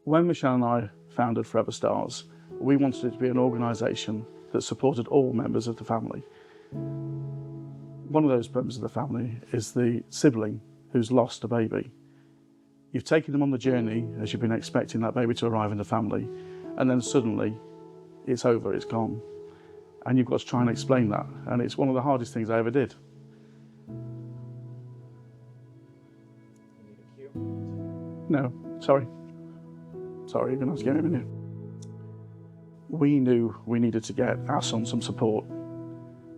When Michelle and I founded Forever Stars, we wanted it to be an organisation that supported all members of the family. One of those members of the family is the sibling who's lost a baby. You've taken them on the journey as you've been expecting that baby to arrive in the family, and then suddenly it's over, it's gone. And you've got to try and explain that, and it's one of the hardest things I ever did. No, sorry, you're going to have to get him in here. We knew we needed to get our son some support,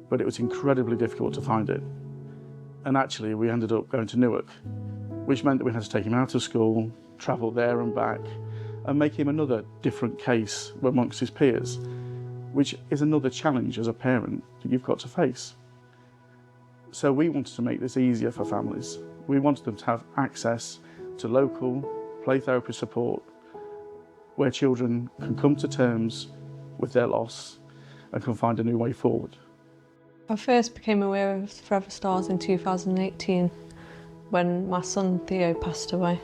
but it was incredibly difficult to find it. And actually, we ended up going to Newark, which meant that we had to take him out of school, travel there and back, and make him another different case amongst his peers, which is another challenge as a parent that you've got to face. So we wanted to make this easier for families. We wanted them to have access to local play therapy support where children can come to terms with their loss and can find a new way forward. I first became aware of Forever Stars in 2018 when my son Theo passed away.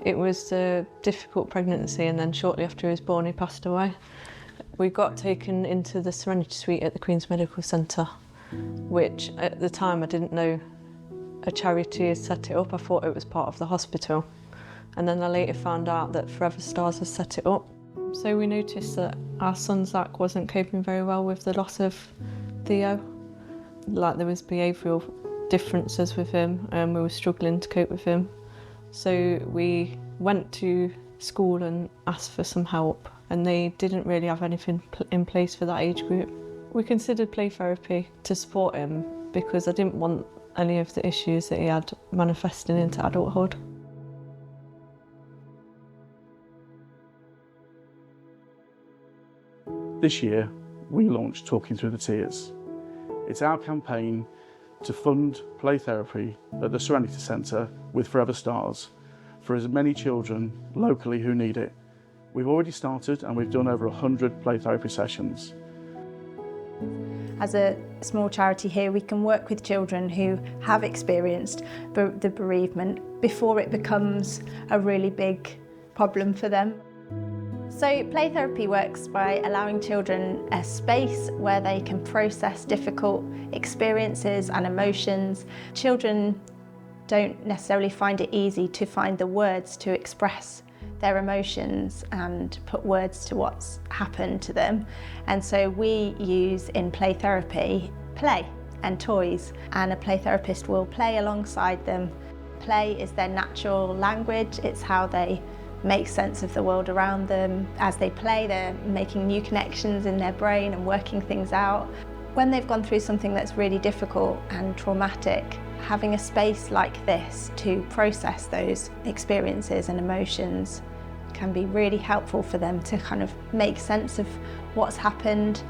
It was a difficult pregnancy, and then shortly after he was born he passed away. We got taken into the Serenity Suite at the Queen's Medical Centre, which at the time I didn't know a charity had set it up. I thought it was part of the hospital. And then I later found out that Forever Stars has set it up. So we noticed that our son Zach wasn't coping very well with the loss of Theo. Like there was behavioural differences with him and we were struggling to cope with him. So we went to school and asked for some help, and they didn't really have anything in place for that age group. We considered play therapy to support him because I didn't want any of the issues that he had manifesting into adulthood. This year, we launched Talking Through the Tears. It's our campaign to fund play therapy at the Serenity Centre with Forever Stars for as many children locally who need it. We've already started and we've done over 100 play therapy sessions. As a small charity here, we can work with children who have experienced the bereavement before it becomes a really big problem for them. So play therapy works by allowing children a space where they can process difficult experiences and emotions. Children don't necessarily find it easy to find the words to express their emotions and put words to what's happened to them. And so we use in play therapy play and toys, and a play therapist will play alongside them. Play is their natural language. It's how they make sense of the world around them. As they play, they're making new connections in their brain and working things out. When they've gone through something that's really difficult and traumatic, having a space like this to process those experiences and emotions can be really helpful for them to kind of make sense of what's happened.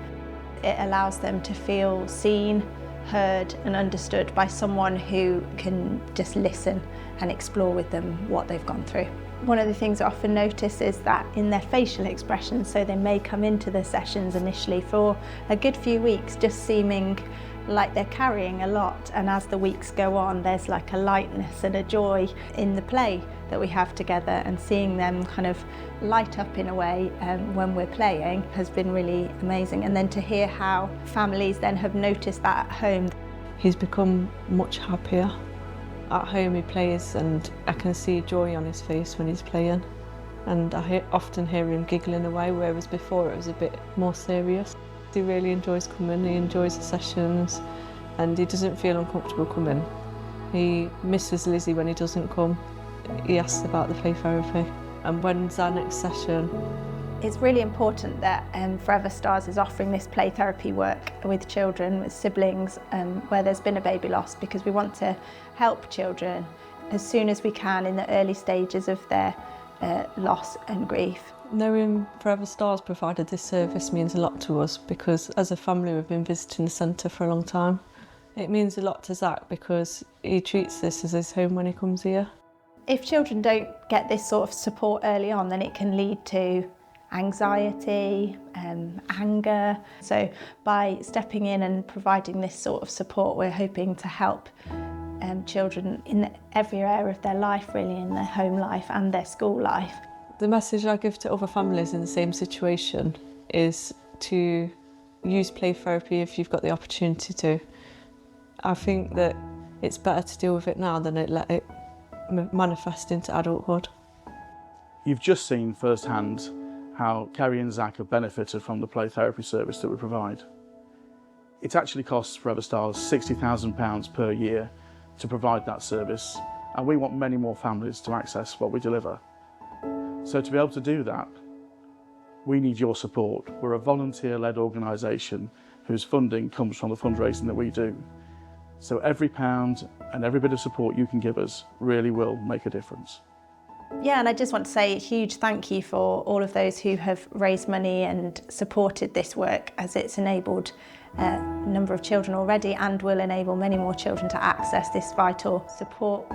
It allows them to feel seen, heard and understood by someone who can just listen and explore with them what they've gone through. One of the things I often notice is that in their facial expressions, so they may come into the sessions initially for a good few weeks just seeming like they're carrying a lot, and as the weeks go on there's like a lightness and a joy in the play that we have together, and seeing them kind of light up in a way when we're playing has been really amazing. And then to hear how families then have noticed that at home. He's become much happier. At home he plays and I can see joy on his face when he's playing, and I often hear him giggling away, whereas before it was a bit more serious. He really enjoys coming, he enjoys the sessions and he doesn't feel uncomfortable coming. He misses Lizzie when he doesn't come. He asks about the play therapy. And when's our next session? It's really important that Forever Stars is offering this play therapy work with children, with siblings, where there's been a baby loss, because we want to help children as soon as we can in the early stages of their loss and grief. Knowing Forever Stars provided this service means a lot to us, because as a family we've been visiting the centre for a long time. It means a lot to Zach because he treats this as his home when he comes here. If children don't get this sort of support early on, then it can lead to anxiety, anger. So by stepping in and providing this sort of support, we're hoping to help children in every area of their life, really, in their home life and their school life. The message I give to other families in the same situation is to use play therapy if you've got the opportunity to. I think that it's better to deal with it now than let it manifest into adulthood. You've just seen firsthand how Kerry and Zach have benefited from the play therapy service that we provide. It actually costs Forever Stars £60,000 per year to provide that service, and we want many more families to access what we deliver. So to be able to do that, we need your support. We're a volunteer-led organisation whose funding comes from the fundraising that we do. So every pound and every bit of support you can give us really will make a difference. Yeah, and I just want to say a huge thank you for all of those who have raised money and supported this work, as it's enabled a number of children already and will enable many more children to access this vital support.